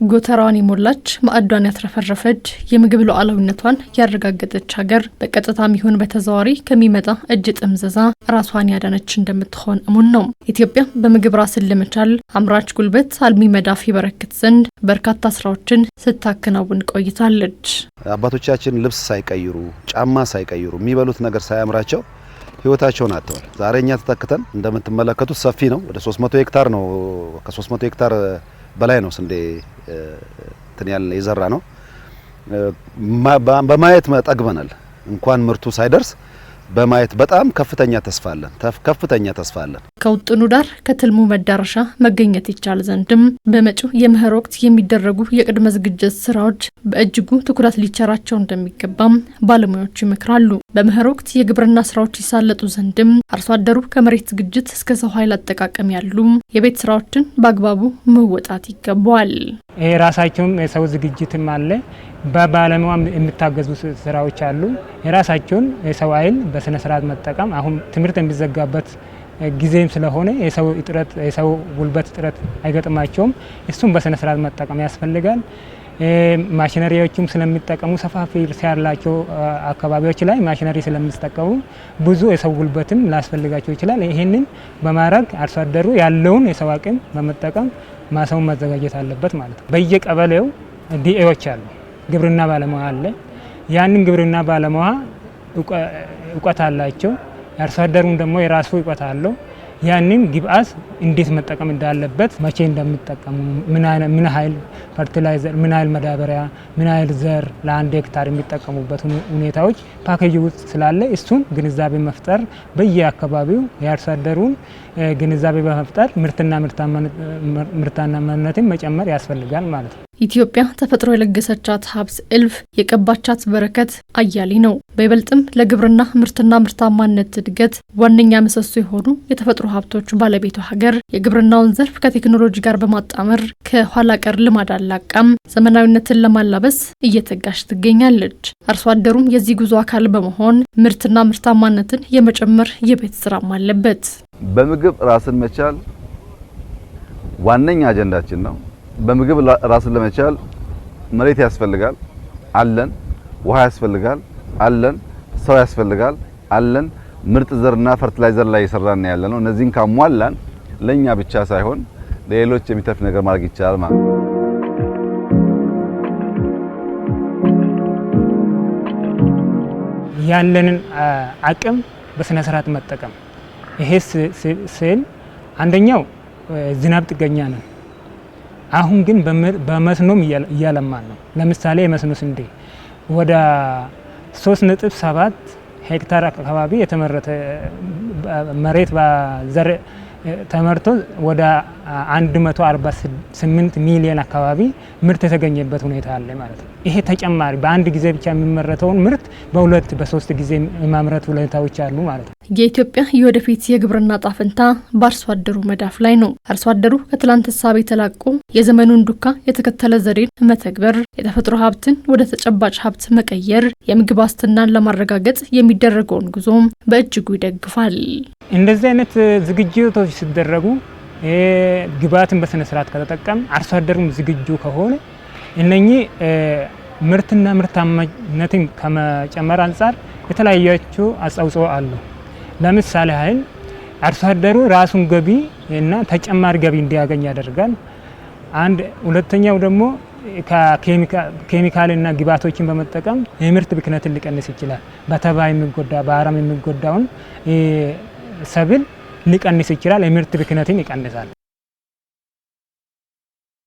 ጎተራዋን የሞላች ማዕዷን ያትረፈረፈች የምግብ ሉዓላዊነቷን ያረጋገጠች ሀገር በቀጥታም ይሁን በተዘዋዋሪ ከሚመጣ እጅ ጥምዘዛ ራሷን ያዳነች እንደምትሆን እሙን ነው። ኢትዮጵያ በምግብ ራስን ለመቻል አምራች ጉልበት አልሚ መዳፍ ይበረክት ዘንድ በርካታ ስራዎችን ስታከናውን ቆይታለች። አባቶቻችን ልብስ ሳይቀይሩ ጫማ ሳይቀይሩ የሚበሉት ነገር ሳያምራቸው ህይወታቸውን አጥተዋል። ዛሬኛ ተተክተን እንደምትመለከቱት ሰፊ ነው። ወደ 300 ሄክታር ነው። ከ300 ሄክታር በላይ ነው ስንዴ ያለ የዘራ ነው። በማየት መጠግበናል። እንኳን ምርቱ ሳይደርስ በማየት በጣም ከፍተኛ ተስፋ አለን። ከውጥኑ ዳር ከትልሙ መዳረሻ መገኘት ይቻል ዘንድም በመጪው የመኸር ወቅት የሚደረጉ የቅድመ ዝግጅት ስራዎች በእጅጉ ትኩረት ሊቸራቸው እንደሚገባም ባለሙያዎች ይመክራሉ። በመኸር ወቅት የግብርና ስራዎች ይሳለጡ ዘንድም አርሶ አደሩ ከመሬት ዝግጅት እስከ ሰው ኃይል አጠቃቀም ያሉ የቤት ስራዎችን በአግባቡ መወጣት ይገባዋል። የራሳቸውም የሰው ዝግጅትም አለ። በባለሙያ የሚታገዙ ስራዎች አሉ። የራሳቸውን የሰው ኃይል በስነ ስርዓት መጠቀም አሁን ትምህርት የሚዘጋበት ጊዜም ስለሆነ የሰው ጉልበት እጥረት አይገጥማቸውም። እሱም በስነ ስርዓት መጠቀም ያስፈልጋል። ማሽነሪዎችም ስለሚጠቀሙ ሰፋፊ ያላቸው አካባቢዎች ላይ ማሽነሪ ስለሚጠቀሙ ብዙ የሰው ጉልበትም ላስፈልጋቸው ይችላል። ይህንን በማድረግ አርሶ አደሩ ያለውን የሰው አቅም በመጠቀም ማሳውን ማዘጋጀት አለበት ማለት ነው። በየቀበሌው ዲኤዎች አሉ፣ ግብርና ባለሙያ አለ። ያንን ግብርና ባለሙያ እውቀት አላቸው። አርሶ አደሩም ደግሞ የራሱ እውቀት አለው። ያንን ግብአት እንዴት መጠቀም እንዳለበት፣ መቼ እንደሚጠቀሙ፣ ምን ያህል ፈርቲላይዘር፣ ምን ያህል መዳበሪያ፣ ምን ያህል ዘር ለአንድ ሄክታር የሚጠቀሙበት ሁኔታዎች ፓኬጅ ውስጥ ስላለ እሱን ግንዛቤ መፍጠር በየአካባቢው የአርሶ አደሩን ግንዛቤ በመፍጠር ምርትና ምርታማነትን መጨመር ያስፈልጋል ማለት ነው። ኢትዮጵያ ተፈጥሮ የለገሰቻት ሀብት እልፍ የቀባቻት በረከት አያሌ ነው። በይበልጥም ለግብርና ምርትና ምርታማነት እድገት ዋነኛ ምሰሶ የሆኑ የተፈጥሮ ሀብቶች ባለቤቷ ሀገር የግብርናውን ዘርፍ ከቴክኖሎጂ ጋር በማጣመር ከኋላ ቀር ልማድ አላቃም ዘመናዊነትን ለማላበስ እየተጋች ትገኛለች። አርሶ አደሩም የዚህ ጉዞ አካል በመሆን ምርትና ምርታማነትን የመጨመር የቤት ስራም አለበት። በምግብ ራስን መቻል ዋነኛ አጀንዳችን ነው። በምግብ ራስን ለመቻል መሬት ያስፈልጋል አለን፣ ውሃ ያስፈልጋል አለን፣ ሰው ያስፈልጋል አለን። ምርጥ ዘርና ፈርቲላይዘር ላይ እየሰራን ያለነው እነዚህን ካሟላን ለኛ ብቻ ሳይሆን ለሌሎች የሚተርፍ ነገር ማድረግ ይቻላል ማለት ነው። ያለንን አቅም በስነ ስርዓት መጠቀም። ይሄ ስል አንደኛው ዝናብ ጥገኛ ነን። አሁን ግን በመስኖም እያለማን ነው። ለምሳሌ የመስኖ ስንዴ ወደ 3.7 ሄክታር አካባቢ የተመረተ መሬት በዘር ተመርቶ ወደ 148 ሚሊዮን አካባቢ ምርት የተገኘበት ሁኔታ አለ ማለት ነው። ይሄ ተጨማሪ በአንድ ጊዜ ብቻ የሚመረተውን ምርት በሁለት በሶስት ጊዜ የማምረት ሁኔታዎች አሉ ማለት ነው። የኢትዮጵያ የወደፊት የግብርና ጣፈንታ በአርሶ አደሩ መዳፍ ላይ ነው። አርሶ አደሩ ከትላንት ሀሳብ ተላቆ የዘመኑን ዱካ የተከተለ ዘዴን መተግበር፣ የተፈጥሮ ሀብትን ወደ ተጨባጭ ሀብት መቀየር የምግብ ዋስትናን ለማረጋገጥ የሚደረገውን ጉዞም በእጅጉ ይደግፋል። እንደዚህ አይነት ዝግጅቶች ሲደረጉ ግብአትን በስነ ስርዓት ከተጠቀም አርሶ አደሩም ዝግጁ ከሆነ እነኚህ ምርትና ምርታማነትን ከመጨመር አንጻር የተለያዩ አስተዋጽኦ አሉ። ለምሳሌ ኃይል አርሶ አደሩ ራሱን ገቢ እና ተጨማሪ ገቢ እንዲያገኝ ያደርጋል። ሁለተኛው ደግሞ ከኬሚካልና ግብአቶችን በመጠቀም የምርት ብክነትን ሊቀንስ ይችላል። በተባይ የሚጎዳ በአረም የሚጎዳውን ሰብል ሊቀንስ ይችላል። የምርት ብክነትን ይቀንሳል።